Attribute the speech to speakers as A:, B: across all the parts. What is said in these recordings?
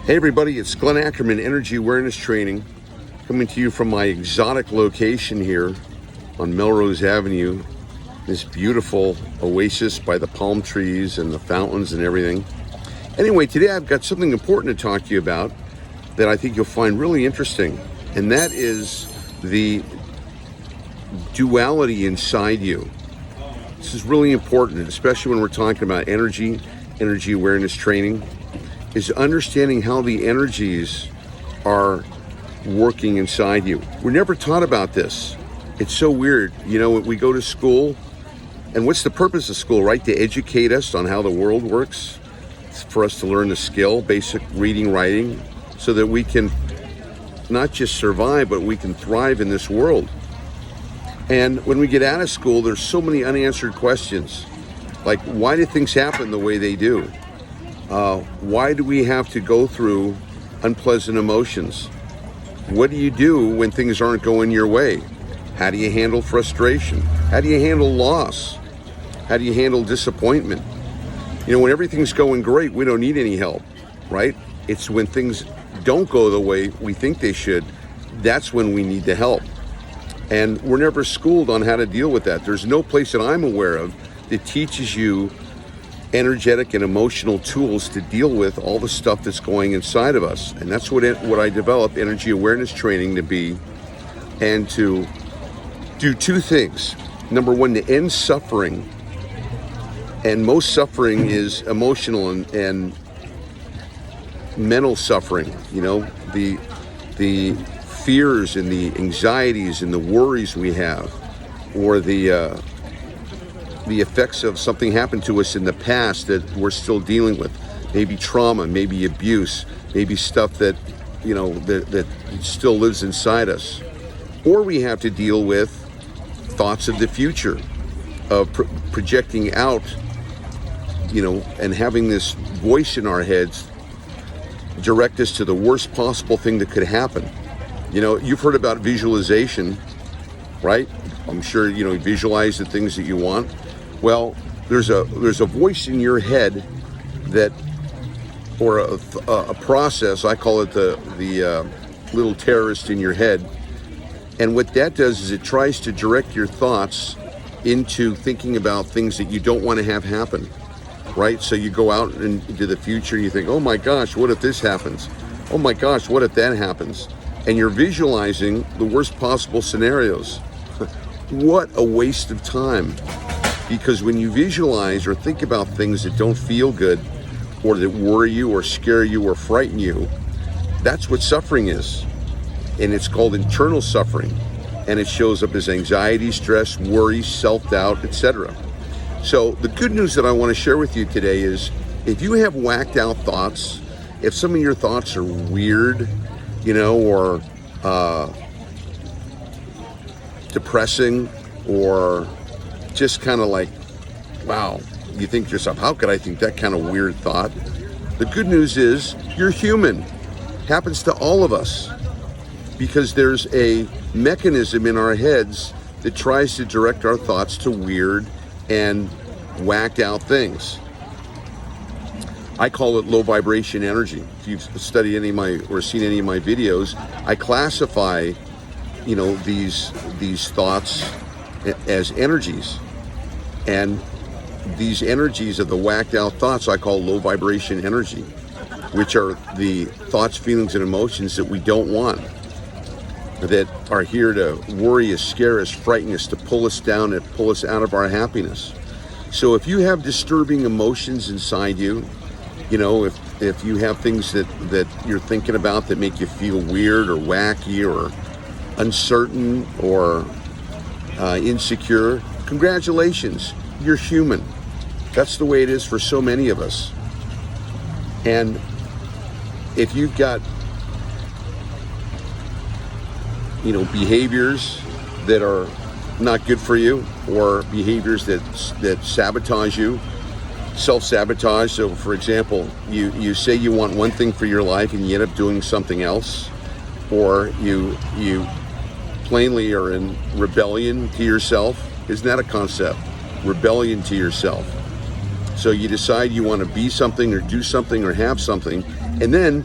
A: Hey everybody, it's Glenn Ackerman, Energy Awareness Training, coming to you from my exotic location here on Melrose Avenue, this beautiful oasis by the palm trees and the fountains and everything. Anyway, today I've got something important to talk to you about that I think you'll find really interesting, and that is the duality inside you. This is really important, especially when we're talking about energy awareness training, is understanding how the energies are working inside you. We're never taught about this. It's so weird. You know, we go to school, and what's the purpose of school, right? To educate us on how the world works. It's for us to learn the skill, basic reading, writing, so that we can not just survive, but we can thrive in this world. And when we get out of school, there's so many unanswered questions. Like, why do things happen the way they do? Why do we have to go through unpleasant emotions? What do you do when things aren't going your way? How do you handle frustration? How do you handle loss? How do you handle disappointment? You know, when everything's going great, we don't need any help, right? It's when things don't go the way we think they should, that's when we need the help. And we're never schooled on how to deal with that. There's no place that I'm aware of that teaches you energetic and emotional tools to deal with all the stuff that's going inside of us. And that's what I developed energy awareness training to be, and to do two things. Number one, to end suffering. And most suffering is emotional and mental suffering. You know, the fears and the anxieties and the worries we have, or the effects of something happened to us in the past that we're still dealing with. Maybe trauma, maybe abuse, maybe stuff that, you know, that still lives inside us. Or we have to deal with thoughts of the future, of projecting out, you know, and having this voice in our heads direct us to the worst possible thing that could happen. You know, you've heard about visualization, right? I'm sure, you know, visualize the things that you want. Well, there's a voice in your head that, or a process, I call it the little terrorist in your head. And what that does is it tries to direct your thoughts into thinking about things that you don't want to have happen, right? So you go out into the future and you think, oh my gosh, what if this happens? Oh my gosh, what if that happens? And you're visualizing the worst possible scenarios. What a waste of time. Because when you visualize or think about things that don't feel good, or that worry you or scare you or frighten you, that's what suffering is. And it's called internal suffering. And it shows up as anxiety, stress, worry, self-doubt, etc. So the good news that I want to share with you today is, if you have whacked out thoughts, if some of your thoughts are weird, you know, or depressing, or just kind of like, wow, you think to yourself, how could I think that kind of weird thought? The good news is you're human. Happens to all of us, because there's a mechanism in our heads that tries to direct our thoughts to weird and whacked out things. I call it low vibration energy. If you've studied any of my, or seen any of my videos, I classify, you know, these thoughts as energies. And these energies of the whacked out thoughts I call low vibration energy, which are the thoughts, feelings, and emotions that we don't want, that are here to worry us, scare us, frighten us, to pull us down and pull us out of our happiness. So if you have disturbing emotions inside you, you know, if you have things that you're thinking about that make you feel weird or wacky or uncertain or insecure, congratulations, you're human. That's the way it is for so many of us. And if you've got, you know, behaviors that are not good for you, or behaviors that sabotage you, self-sabotage. So for example, you say you want one thing for your life and you end up doing something else, or you plainly are in rebellion to yourself. Isn't that a concept? Rebellion to yourself. So you decide you want to be something or do something or have something, and then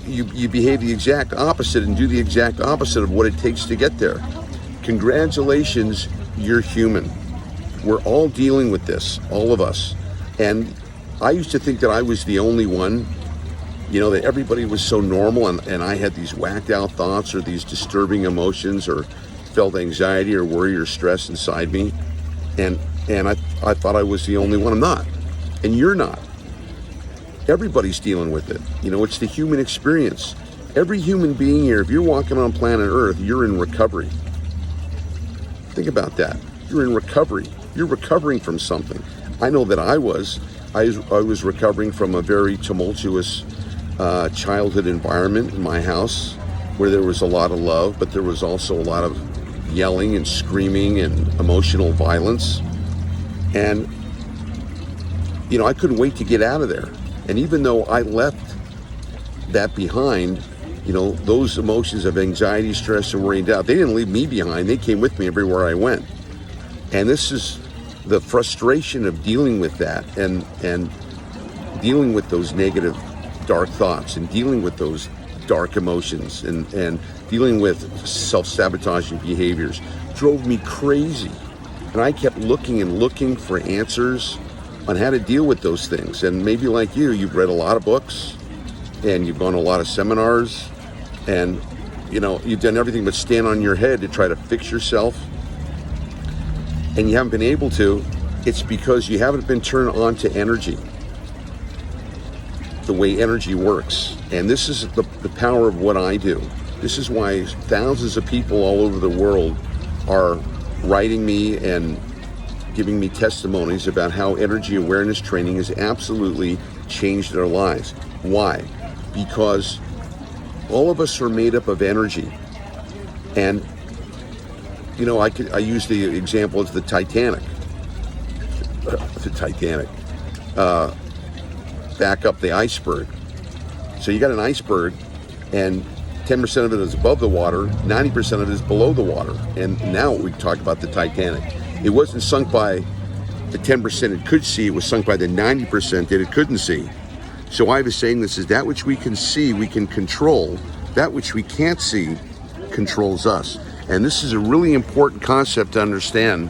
A: you behave the exact opposite and do the exact opposite of what it takes to get there. Congratulations, you're human. We're all dealing with this, all of us. And I used to think that I was the only one, that everybody was so normal, and I had these whacked out thoughts or these disturbing emotions or felt anxiety or worry or stress inside me. And I thought I was the only one. I'm not. And you're not. Everybody's dealing with it. It's the human experience. Every human being here, if you're walking on planet Earth, you're in recovery. Think about that. You're in recovery. You're recovering from something. I know that I was recovering from a very tumultuous childhood environment in my house where there was a lot of love, but there was also a lot of yelling and screaming and emotional violence. And, I couldn't wait to get out of there. And even though I left that behind, those emotions of anxiety, stress, and worry and doubt, they didn't leave me behind. They came with me everywhere I went. And this is the frustration of dealing with that and dealing with those negative, dark thoughts and dealing with those dark emotions and dealing with self-sabotaging behaviors drove me crazy. And I kept looking for answers on how to deal with those things. And maybe like you've read a lot of books and you've gone to a lot of seminars and you've done everything but stand on your head to try to fix yourself, and you haven't been able to. It's because you haven't been turned on to energy, the way energy works. And this is the power of what I do. This is why thousands of people all over the world are writing me and giving me testimonies about how energy awareness training has absolutely changed their lives. Why? Because all of us are made up of energy. And I use the example of the Titanic. Back up the iceberg. So you got an iceberg, and 10% of it is above the water, 90% of it is below the water. And now we talk about the Titanic. It wasn't sunk by the 10% it could see, it was sunk by the 90% that it couldn't see. So I was saying this is that which we can see, we can control. That which we can't see controls us. And this is a really important concept to understand,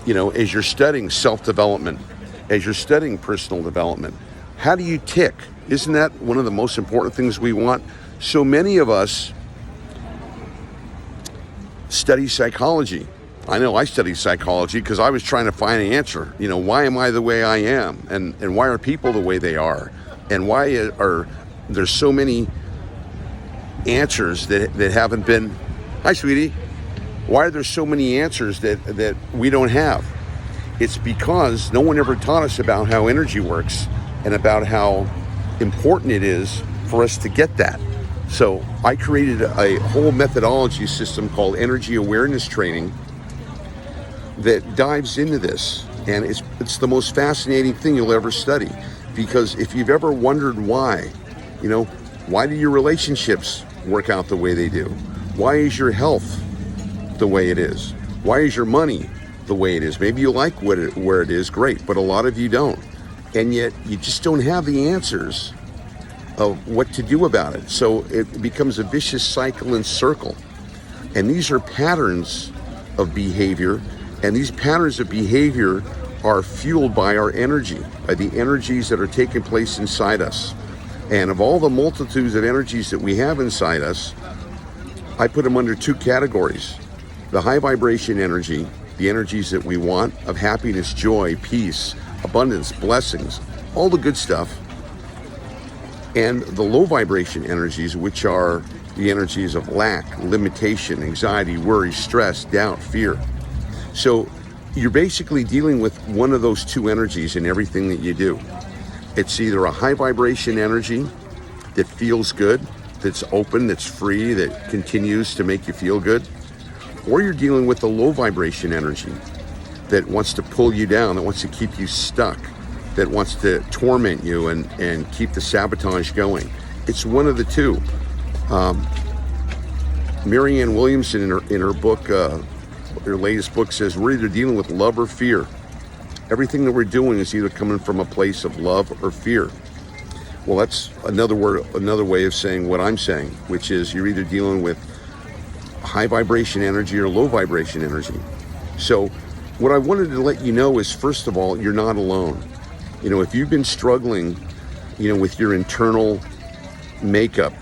A: as you're studying self-development, as you're studying personal development. How do you tick? Isn't that one of the most important things we want? So many of us study psychology. I know I studied psychology because I was trying to find an answer. Why am I the way I am? And why are people the way they are? And why are there so many answers that haven't been... Hi, sweetie. Why are there so many answers that we don't have? It's because no one ever taught us about how energy works and about how important it is for us to get that. So I created a whole methodology system called energy awareness training that dives into this. And it's the most fascinating thing you'll ever study. Because if you've ever wondered why do your relationships work out the way they do? Why is your health the way it is? Why is your money the way it is? Maybe you like where it is, great, but a lot of you don't. And yet you just don't have the answers of what to do about it. So it becomes a vicious cycle and circle. And these are patterns of behavior, and these patterns of behavior are fueled by our energy, by the energies that are taking place inside us. And of all the multitudes of energies that we have inside us, I put them under two categories. The high vibration energy, the energies that we want of happiness, joy, peace, abundance, blessings, all the good stuff. And the low vibration energies, which are the energies of lack, limitation, anxiety, worry, stress, doubt, fear. So you're basically dealing with one of those two energies in everything that you do. It's either a high vibration energy that feels good, that's open, that's free, that continues to make you feel good, or you're dealing with a low vibration energy that wants to pull you down, that wants to keep you stuck, that wants to torment you and keep the sabotage going. It's one of the two. Marianne Williamson in her book, her latest book, says we're either dealing with love or fear. Everything that we're doing is either coming from a place of love or fear. Well, that's another way of saying what I'm saying, which is you're either dealing with high vibration energy or low vibration energy. So what I wanted to let you know is, first of all, you're not alone. If you've been struggling, with your internal makeup,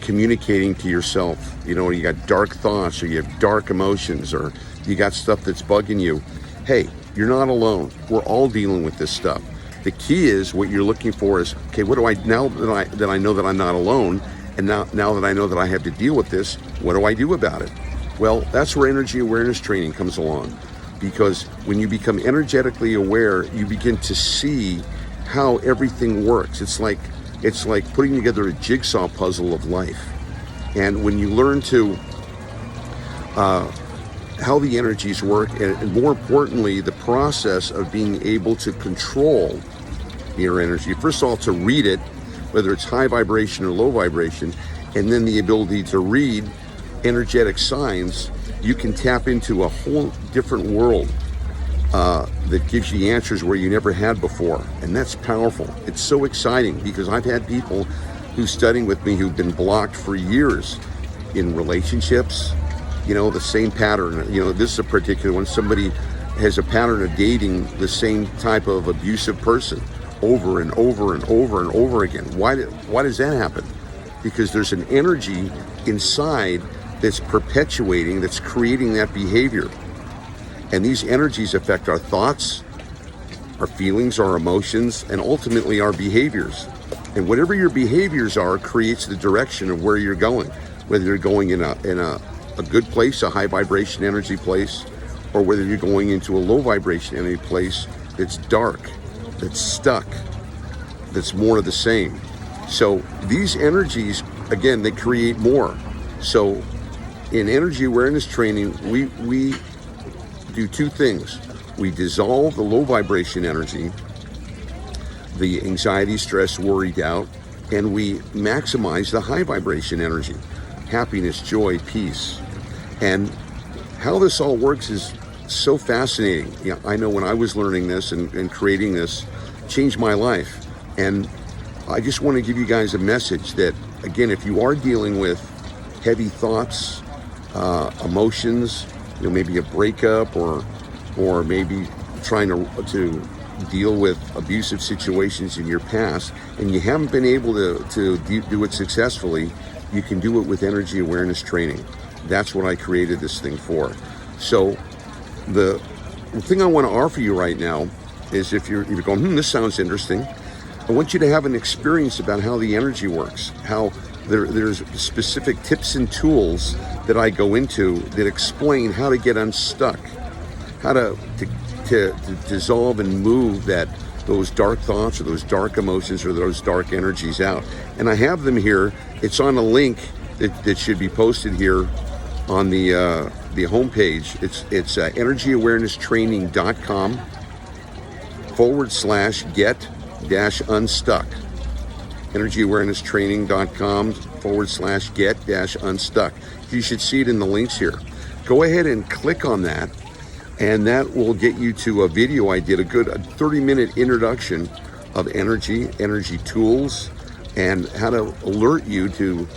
A: communicating to yourself, you got dark thoughts, or you have dark emotions, or you got stuff that's bugging you, hey, you're not alone. We're all dealing with this stuff. The key is, what you're looking for is, okay, what do I, now that I know that I'm not alone, and now that I know that I have to deal with this, what do I do about it? Well, that's where energy awareness training comes along. Because when you become energetically aware, you begin to see how everything works. It's like putting together a jigsaw puzzle of life. And when you learn to how the energies work, and more importantly, the process of being able to control your energy. First of all, to read it, whether it's high vibration or low vibration, and then the ability to read energetic signs, you can tap into a whole different world that gives you answers where you never had before. And that's powerful. It's so exciting, because I've had people who's studying with me who've been blocked for years in relationships, the same pattern. This is a particular one. Somebody has a pattern of dating the same type of abusive person over and over and over and over again. Why does that happen? Because there's an energy inside that's perpetuating, that's creating that behavior. And these energies affect our thoughts, our feelings, our emotions, and ultimately our behaviors. And whatever your behaviors are creates the direction of where you're going, whether you're going in a good place, a high vibration energy place, or whether you're going into a low vibration energy place that's dark, that's stuck, that's more of the same. So these energies, again, they create more. So in energy awareness training, we do two things. We dissolve the low vibration energy, the anxiety, stress, worry, doubt, and we maximize the high vibration energy, happiness, joy, peace. And how this all works is so fascinating. I know when I was learning this and creating this, changed my life. And I just want to give you guys a message that, again, if you are dealing with heavy thoughts, emotions, maybe a breakup, or maybe trying to deal with abusive situations in your past, and you haven't been able to do it successfully, you can do it with energy awareness training. That's what I created this thing for. So the thing I want to offer you right now is, if you're going, this sounds interesting, I want you to have an experience about how the energy works, how there's specific tips and tools that I go into that explain how to get unstuck, how to dissolve and move those dark thoughts or those dark emotions or those dark energies out. And I have them here. It's on a link that should be posted here on the homepage. It's energyawareness-training.com/get-unstuck. energyawareness-training.com/get-unstuck. You should see it in the links here. Go ahead and click on that, and that will get you to a video I did, a 30-minute introduction of energy tools, and how to alert you to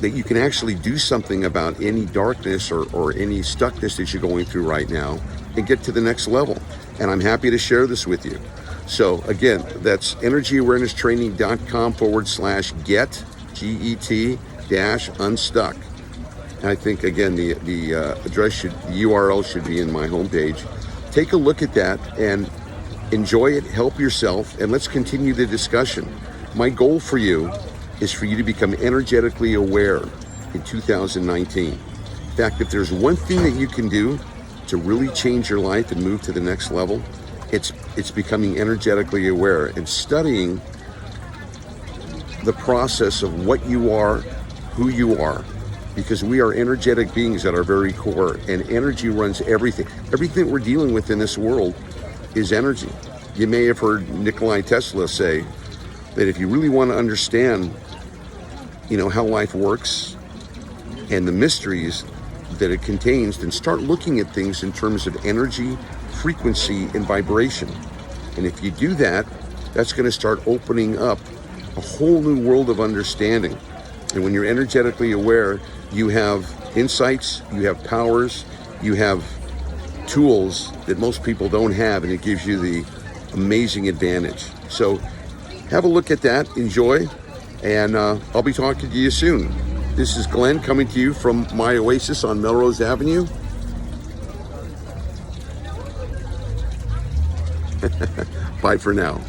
A: that you can actually do something about any darkness or any stuckness that you're going through right now and get to the next level. And I'm happy to share this with you. So again, that's energyawareness-training.com/get-unstuck. And I think, again, the URL should be in my homepage. Take a look at that and enjoy it, help yourself, and let's continue the discussion. My goal for you is for you to become energetically aware in 2019. In fact, if there's one thing that you can do to really change your life and move to the next level, it's becoming energetically aware and studying the process of what you are, who you are, because we are energetic beings at our very core, and energy runs everything. Everything we're dealing with in this world is energy. You may have heard Nikola Tesla say that if you really want to understand, how life works and the mysteries that it contains, then start looking at things in terms of energy, frequency, and vibration. And if you do that, that's going to start opening up a whole new world of understanding. And when you're energetically aware, you have insights, you have powers, you have tools that most people don't have, and it gives you the amazing advantage. So have a look at that, enjoy, and I'll be talking to you soon. This is Glenn coming to you from my oasis on Melrose Avenue. Bye for now.